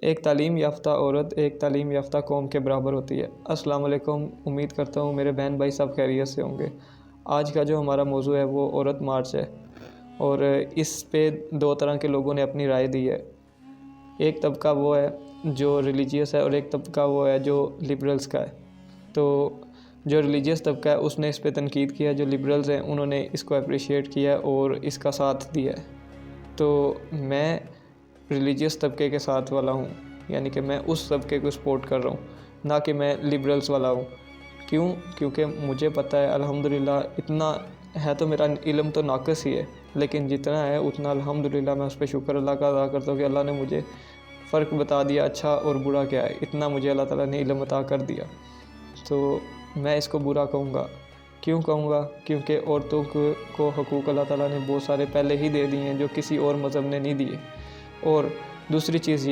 ایک تعلیم یافتہ عورت ایک تعلیم یافتہ قوم کے برابر ہوتی ہے۔ السلام علیکم، امید کرتا ہوں میرے بہن بھائی سب خیریت سے ہوں گے۔ آج کا جو ہمارا موضوع ہے وہ عورت مارچ ہے، اور اس پہ دو طرح کے لوگوں نے اپنی رائے دی ہے۔ ایک طبقہ وہ ہے جو ریلیجیس ہے اور ایک طبقہ وہ ہے جو لبرلز کا ہے۔ تو جو ریلیجیس طبقہ ہے اس نے اس پہ تنقید کیا ہے، جو لبرلز ہیں انہوں نے اس کو اپریشیٹ کیا ہے اور اس کا ساتھ دیا ہے۔ تو میں ریلیجیس طبقے کے ساتھ والا ہوں، یعنی کہ میں اس طبقے کو سپورٹ کر رہا ہوں، نہ کہ میں لبرلز والا ہوں۔ کیونکہ مجھے پتہ ہے الحمدللہ، اتنا ہے تو میرا علم تو ناقص ہی ہے، لیکن جتنا ہے اتنا الحمدللہ میں اس پہ شکر اللہ کا ادا کرتا ہوں کہ اللہ نے مجھے فرق بتا دیا اچھا اور برا کیا ہے، اتنا مجھے اللہ تعالیٰ نے علم عطا کر دیا۔ تو میں اس کو برا کہوں گا۔ کیوں کہوں گا؟ کیونکہ عورتوں کو حقوق اللہ تعالیٰ نے بہت سارے پہلے ہی دے دیے ہیں جو کسی اور مذہب نے نہیں دیے۔ اور دوسری چیز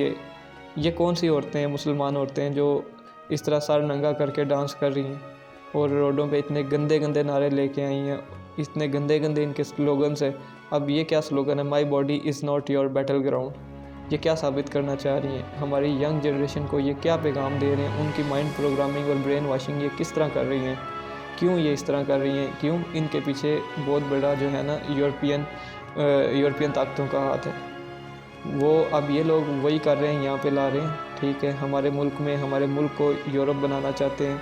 یہ کون سی عورتیں ہیں، مسلمان عورتیں ہیں جو اس طرح سر ننگا کر کے ڈانس کر رہی ہیں اور روڈوں پہ اتنے گندے گندے نعرے لے کے آئی ہیں، اتنے گندے گندے ان کے سلوگنس ہیں۔ اب یہ کیا سلوگن ہے؟ My body is not your battle ground. یہ کیا ثابت کرنا چاہ رہی ہیں؟ ہماری ینگ جنریشن کو یہ کیا پیغام دے رہے ہیں؟ ان کی مائنڈ پروگرامنگ اور برین واشنگ یہ کس طرح کر رہی ہیں؟ کیوں یہ اس طرح کر رہی ہیں؟ کیوں ان کے پیچھے بہت بڑا جو ہے نا یورپین طاقتوں کا ہاتھ ہے۔ وہ اب یہ لوگ وہی کر رہے ہیں، یہاں پہ لا رہے ہیں، ٹھیک ہے، ہمارے ملک کو یورپ بنانا چاہتے ہیں،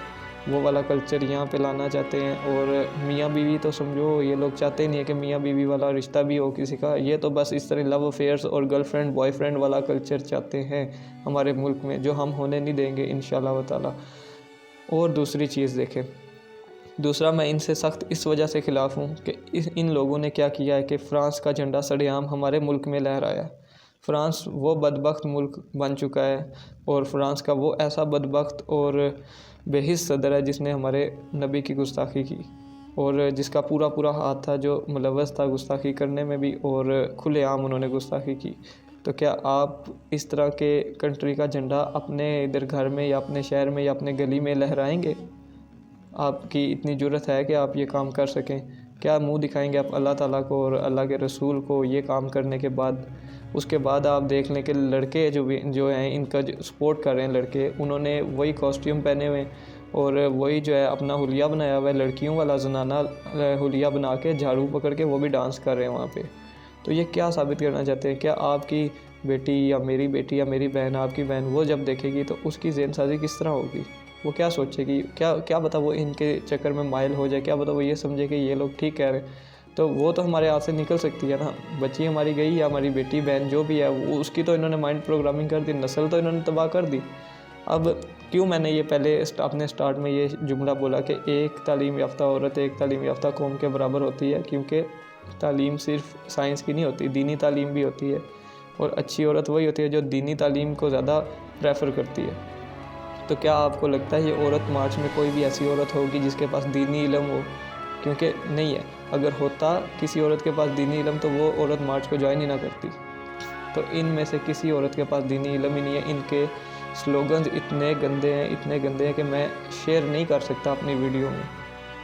وہ والا کلچر یہاں پہ لانا چاہتے ہیں۔ اور میاں بیوی تو سمجھو یہ لوگ چاہتے نہیں ہے کہ میاں بیوی والا رشتہ بھی ہو کسی کا، یہ تو بس اس طرح لو افیئرس اور گرل فرینڈ بوائے فرینڈ والا کلچر چاہتے ہیں ہمارے ملک میں، جو ہم ہونے نہیں دیں گے انشاءاللہ تعالی۔ اور دوسری چیز دیکھیں، دوسرا میں ان سے سخت اس وجہ سے خلاف ہوں کہ ان لوگوں نے کیا کیا ہے کہ فرانس کا جھنڈا سرِ عام ہمارے ملک میں لہرایا۔ فرانس وہ بدبخت ملک بن چکا ہے، اور فرانس کا وہ ایسا بدبخت اور بے حس صدر ہے جس نے ہمارے نبی کی گستاخی کی، اور جس کا پورا ہاتھ تھا، جو ملوث تھا گستاخی کرنے میں بھی، اور کھلے عام انہوں نے گستاخی کی۔ تو کیا آپ اس طرح کے کنٹری کا جھنڈا اپنے ادھر گھر میں یا اپنے شہر میں یا اپنے گلی میں لہرائیں گے؟ آپ کی اتنی جرت ہے کہ آپ یہ کام کر سکیں؟ کیا منہ دکھائیں گے آپ اللہ تعالیٰ کو اور اللہ کے رسول کو یہ کام کرنے کے بعد؟ اس کے بعد آپ دیکھ لیں کہ لڑکے جو ہیں ان کا جو سپورٹ کر رہے ہیں لڑکے، انہوں نے وہی کاسٹیوم پہنے ہوئے اور وہی جو ہے اپنا حلیہ بنایا ہوا ہے، لڑکیوں والا زنانہ حلیہ بنا کے جھاڑو پکڑ کے وہ بھی ڈانس کر رہے ہیں وہاں پہ۔ تو یہ کیا ثابت کرنا چاہتے ہیں؟ کیا آپ کی بیٹی یا میری بیٹی یا میری بہن، آپ کی بہن، وہ جب دیکھے گی تو اس کی ذہن سازی کس طرح ہوگی؟ وہ کیا سوچے گی؟ کیا پتہ وہ ان کے چکر میں مائل ہو جائے، کیا پتہ وہ یہ سمجھے کہ یہ لوگ ٹھیک کہہ رہے ہیں؟ تو وہ تو ہمارے ہاتھ سے نکل سکتی ہے نا، بچی ہماری گئی یا ہماری بیٹی بہن جو بھی ہے، اس کی تو انہوں نے مائنڈ پروگرامنگ کر دی، نسل تو انہوں نے تباہ کر دی۔ اب کیوں میں نے یہ پہلے اپنے سٹارٹ میں یہ جملہ بولا کہ ایک تعلیم یافتہ عورت ایک تعلیم یافتہ قوم کے برابر ہوتی ہے؟ کیونکہ تعلیم صرف سائنس کی نہیں ہوتی، دینی تعلیم بھی ہوتی ہے، اور اچھی عورت وہی ہوتی ہے جو دینی تعلیم کو زیادہ پریفر کرتی ہے۔ تو کیا آپ کو لگتا ہے یہ عورت مارچ میں کوئی بھی ایسی عورت ہوگی جس کے پاس دینی علم ہو؟ کیونکہ نہیں ہے۔ اگر ہوتا کسی عورت کے پاس دینی علم تو وہ عورت مارچ کو جوائن ہی نہ کرتی۔ تو ان میں سے کسی عورت کے پاس دینی علم ہی نہیں ہے۔ ان کے سلوگنز اتنے گندے ہیں کہ میں شیئر نہیں کر سکتا اپنی ویڈیو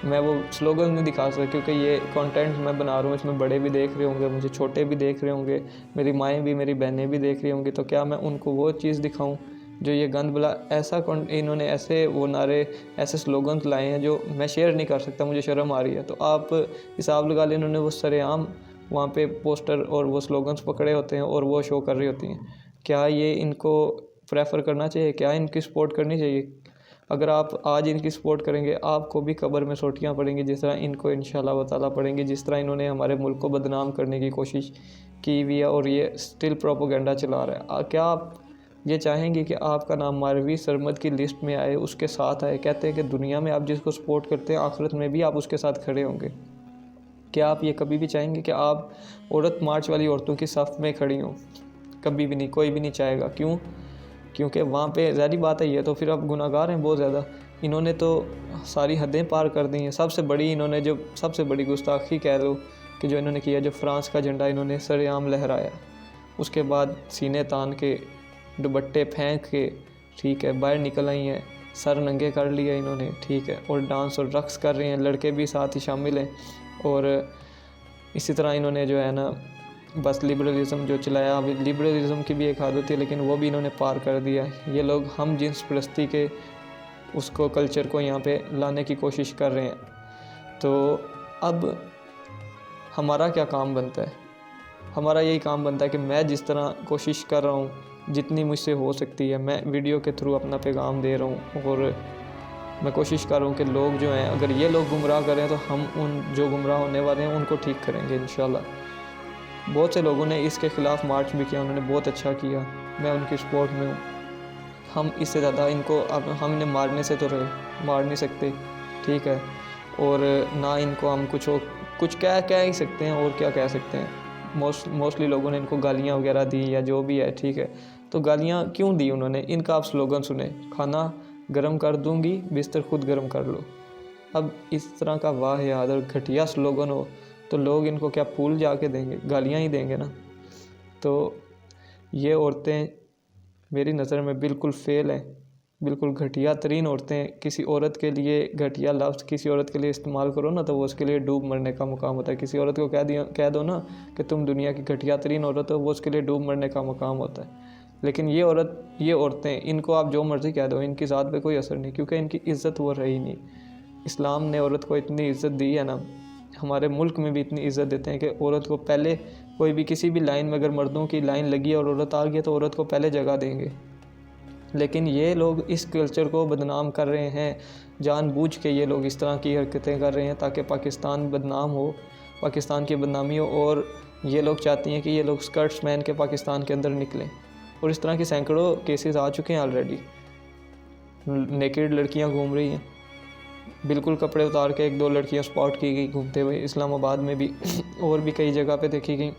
میں وہ سلوگن نہیں دکھا سکتا، کیونکہ یہ کانٹینٹ میں بنا رہا ہوں، اس میں بڑے بھی دیکھ رہے ہوں گے، مجھے چھوٹے بھی دیکھ رہے ہوں گے، میری مائیں بھی، میری بہنیں بھی دیکھ رہی ہوں گی۔ تو کیا میں ان کو وہ چیز دکھاؤں جو یہ گند بلا انہوں نے ایسے وہ نعرے ایسے سلوگنز لائے ہیں جو میں شیئر نہیں کر سکتا، مجھے شرم آ رہی ہے۔ تو آپ حساب لگا لیں، انہوں نے وہ سرِ عام وہاں پہ پوسٹر اور وہ سلوگنز پکڑے ہوتے ہیں اور وہ شو کر رہی ہوتی ہیں۔ کیا یہ ان کو پریفر کرنا چاہیے؟ کیا ان کی سپورٹ کرنی چاہیے؟ اگر آپ آج ان کی سپورٹ کریں گے، آپ کو بھی قبر میں سوٹیاں پڑیں گی، جس طرح ان کو انشاءاللہ تعالیٰ پڑیں گی، جس طرح انہوں نے ہمارے ملک کو بدنام کرنے کی کوشش کی ہوئی ہے اور یہ سٹل پروپیگنڈا چلا رہا ہے۔ کیا آپ یہ چاہیں گے کہ آپ کا نام ماروی سرمد کی لسٹ میں آئے، اس کے ساتھ آئے؟ کہتے ہیں کہ دنیا میں آپ جس کو سپورٹ کرتے ہیں آخرت میں بھی آپ اس کے ساتھ کھڑے ہوں گے۔ کیا آپ یہ کبھی بھی چاہیں گے کہ آپ عورت مارچ والی عورتوں کی صف میں کھڑی ہوں؟ کبھی بھی نہیں، کوئی بھی نہیں چاہے گا۔ کیوں؟ کیونکہ وہاں پہ ظاہری بات ہے، یہ تو پھر اب گناہ گار ہیں بہت زیادہ، انہوں نے تو ساری حدیں پار کر دی ہیں۔ سب سے بڑی گستاخی کہہ لو کہ جو انہوں نے کیا، جو فرانس کا جھنڈا انہوں نے سرِ عام لہرایا، اس کے بعد سینے تان کے دوپٹے پھینک کے، ٹھیک ہے، باہر نکل آئی ہیں، سر ننگے کر لیا انہوں نے، ٹھیک ہے، اور ڈانس اور رقص کر رہے ہیں، لڑکے بھی ساتھ ہی شامل ہیں۔ اور اسی طرح انہوں نے جو ہے نا بس لبرلزم جو چلایا، اب لبرلزم کی بھی ایک حد ہوتی ہے لیکن وہ بھی انہوں نے پار کر دیا ہے۔ یہ لوگ ہم جنس پرستی کے اس کو کلچر کو یہاں پہ لانے کی کوشش کر رہے ہیں۔ تو اب ہمارا کیا کام بنتا ہے؟ ہمارا یہی کام بنتا ہے کہ میں جس طرح کوشش کر رہا ہوں جتنی مجھ سے ہو سکتی ہے، میں ویڈیو کے تھرو اپنا پیغام دے رہا ہوں، اور میں کوشش کر رہا ہوں کہ لوگ جو ہیں، اگر یہ لوگ گمراہ کریں تو ہم ان جو گمراہ ہونے والے ہیں ان کو ٹھیک کریں گے انشاءاللہ۔ بہت سے لوگوں نے اس کے خلاف مارچ بھی کیا، انہوں نے بہت اچھا کیا، میں ان کی سپورٹ میں ہوں۔ ہم اس سے زیادہ ان کو، اب ہم انہیں مارنے سے تو مار نہیں سکتے، ٹھیک ہے، اور نہ ان کو ہم کچھ کہہ ہی سکتے ہیں، اور کیا کہہ سکتے ہیں۔ موسٹلی لوگوں نے ان کو گالیاں وغیرہ دی یا جو بھی ہے، ٹھیک ہے، تو گالیاں کیوں دی انہوں نے؟ ان کا آپ سلوگن سنیں، کھانا گرم کر دوں گی بستر خود گرم کر لو۔ اب اس طرح کا واہیات اور گھٹیا سلوگن ہو تو لوگ ان کو کیا پھول جا کے دیں گے؟ گالیاں ہی دیں گے نا۔ تو یہ عورتیں میری نظر میں بالکل فیل ہیں، بالکل گھٹیا ترین عورتیں۔ کسی عورت کے لیے گھٹیا لفظ کسی عورت کے لیے استعمال کرو نا تو وہ اس کے لیے ڈوب مرنے کا مقام ہوتا ہے۔ کسی عورت کو کہہ دو نا کہ تم دنیا کی گھٹیا ترین عورت ہو، وہ اس کے لیے ڈوب مرنے کا مقام ہوتا ہے۔ لیکن یہ عورتیں، ان کو آپ جو مرضی کہہ دو، ان کی ذات پہ کوئی اثر نہیں، کیونکہ ان کی عزت وہ رہی نہیں۔ اسلام نے عورت کو اتنی عزت دی ہے نا، ہمارے ملک میں بھی اتنی عزت دیتے ہیں کہ عورت کو پہلے، کوئی بھی کسی بھی لائن میں اگر مردوں کی لائن لگی ہے اور عورت آ گئی تو عورت کو پہلے جگہ دیں گے۔ لیکن یہ لوگ اس کلچر کو بدنام کر رہے ہیں، جان بوجھ کے یہ لوگ اس طرح کی حرکتیں کر رہے ہیں تاکہ پاکستان بدنام ہو، پاکستان کی بدنامی ہو، اور یہ لوگ چاہتی ہیں کہ یہ لوگ سکرٹس پہن کے پاکستان کے اندر نکلیں، اور اس طرح کی سینکڑوں کیسز آ چکے ہیں آلریڈی۔ نیکیڈ لڑکیاں گھوم رہی ہیں، بالکل کپڑے اتار کے 1-2 لڑکیاں سپاٹ کی گئی گھومتے ہوئے، اسلام آباد میں بھی اور بھی کئی جگہ پہ دیکھی گئیں۔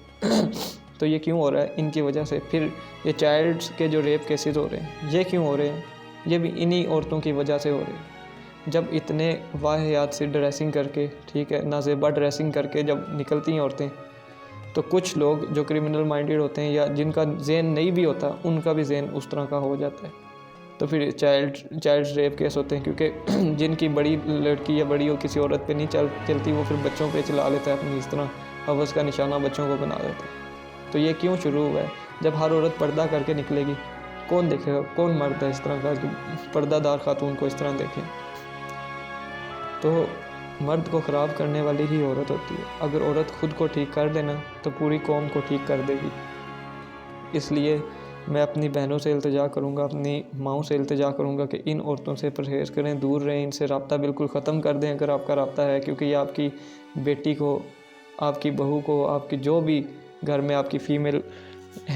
تو یہ کیوں ہو رہا ہے؟ ان کی وجہ سے۔ پھر یہ چائلڈس کے جو ریپ کیسز ہو رہے ہیں، یہ کیوں ہو رہے ہیں؟ یہ بھی انہی عورتوں کی وجہ سے ہو رہے ہیں۔ جب اتنے واہیات سے ڈریسنگ کر کے، ٹھیک ہے، نازیبا ڈریسنگ کر کے جب نکلتی ہیں عورتیں، تو کچھ لوگ جو کرمنل مائنڈڈ ہوتے ہیں یا جن کا ذہن نہیں بھی ہوتا، ان کا بھی ذہن اس طرح کا ہو جاتا ہے۔ تو پھر چائلڈ ریپ کیس ہوتے ہیں، کیونکہ جن کی بڑی لڑکی یا بڑی ہو کسی عورت پہ نہیں چلتی، وہ پھر بچوں پہ چلا لیتا ہے اپنی، اس طرح حوث کا نشانہ بچوں کو بنا دیتا ہے۔ تو یہ کیوں شروع ہوا ہے؟ جب ہر عورت پردہ کر کے نکلے گی، کون دیکھے گا؟ کون مرد ہے اس طرح کا کہ پردہ دار خاتون کو اس طرح دیکھیں؟ تو مرد کو خراب کرنے والی ہی عورت ہوتی ہے۔ اگر عورت خود کو ٹھیک کر دینا تو پوری قوم کو ٹھیک کر دے گی۔ اس لیے میں اپنی بہنوں سے التجا کروں گا، اپنی ماؤں سے التجا کروں گا کہ ان عورتوں سے پرہیز کریں، دور رہیں، ان سے رابطہ بالکل ختم کر دیں اگر آپ کا رابطہ ہے، کیونکہ یہ آپ کی بیٹی کو، آپ کی بہو کو، آپ کی جو بھی گھر میں آپ کی فیمیل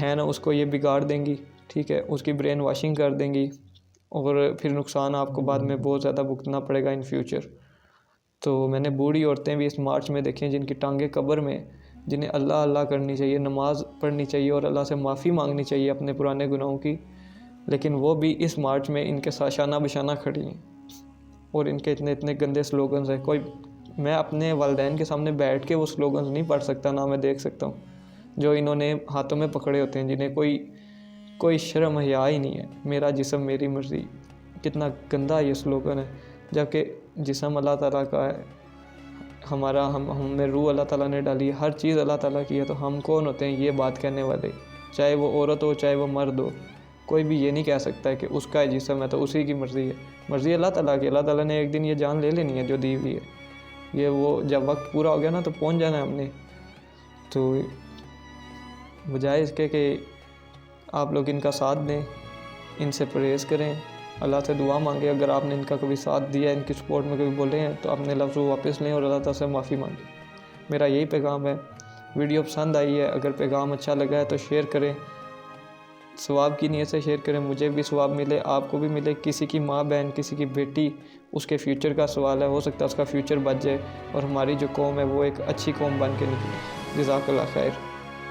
ہے نا، اس کو یہ بگاڑ دیں گی، ٹھیک ہے، اس کی برین واشنگ کر دیں گی، اور پھر نقصان آپ کو بعد میں بہت زیادہ بھگتنا پڑے گا ان فیوچر۔ تو میں نے بوڑھی عورتیں بھی اس مارچ میں دیکھیں جن کی ٹانگیں قبر میں، جنہیں اللہ اللہ کرنی چاہیے، نماز پڑھنی چاہیے اور اللہ سے معافی مانگنی چاہیے اپنے پرانے گناہوں کی، لیکن وہ بھی اس مارچ میں ان کے ساتھ شانہ بشانہ کھڑی ہیں، اور ان کے اتنے گندے سلوگنز ہیں۔ میں اپنے والدین کے سامنے بیٹھ کے وہ سلوگنز نہیں پڑھ سکتا، نہ میں دیکھ سکتا ہوں جو انہوں نے ہاتھوں میں پکڑے ہوتے ہیں، جنہیں کوئی شرم حیا ہی نہیں ہے۔ میرا جسم میری مرضی، کتنا گندا یہ سلوگن ہے، جبکہ جسم اللہ تعالیٰ کا ہے، ہم میں روح اللہ تعالیٰ نے ڈالی ہے، ہر چیز اللہ تعالیٰ کی ہے، تو ہم کون ہوتے ہیں یہ بات کہنے والے؟ چاہے وہ عورت ہو چاہے وہ مرد ہو، کوئی بھی یہ نہیں کہہ سکتا ہے کہ اس کا جسم ہے تو اسی کی مرضی ہے۔ مرضی اللہ تعالیٰ کی، اللہ تعالیٰ نے ایک دن یہ جان لے لینی ہے جو دی ہوئی ہے، یہ وہ جب وقت پورا ہو گیا نا تو پہنچ جانا ہے ہم نے۔ تو بجائے اس کے کہ آپ لوگ ان کا ساتھ دیں، ان سے پرہیز کریں، اللہ سے دعا مانگیں۔ اگر آپ نے ان کا کبھی ساتھ دیا، ان کی سپورٹ میں کبھی بولے ہیں تو اپنے لفظ واپس لیں اور اللہ تعالیٰ سے معافی مانگیں۔ میرا یہی پیغام ہے۔ ویڈیو پسند آئی ہے، اگر پیغام اچھا لگا ہے تو شیئر کریں، ثواب کی نیت سے شیئر کریں، مجھے بھی ثواب ملے، آپ کو بھی ملے۔ کسی کی ماں بہن، کسی کی بیٹی، اس کے فیوچر کا سوال ہے، ہو سکتا ہے اس کا فیوچر بچ جائے اور ہماری جو قوم ہے وہ ایک اچھی قوم بن کے نکلے۔ جزاک اللہ خیر۔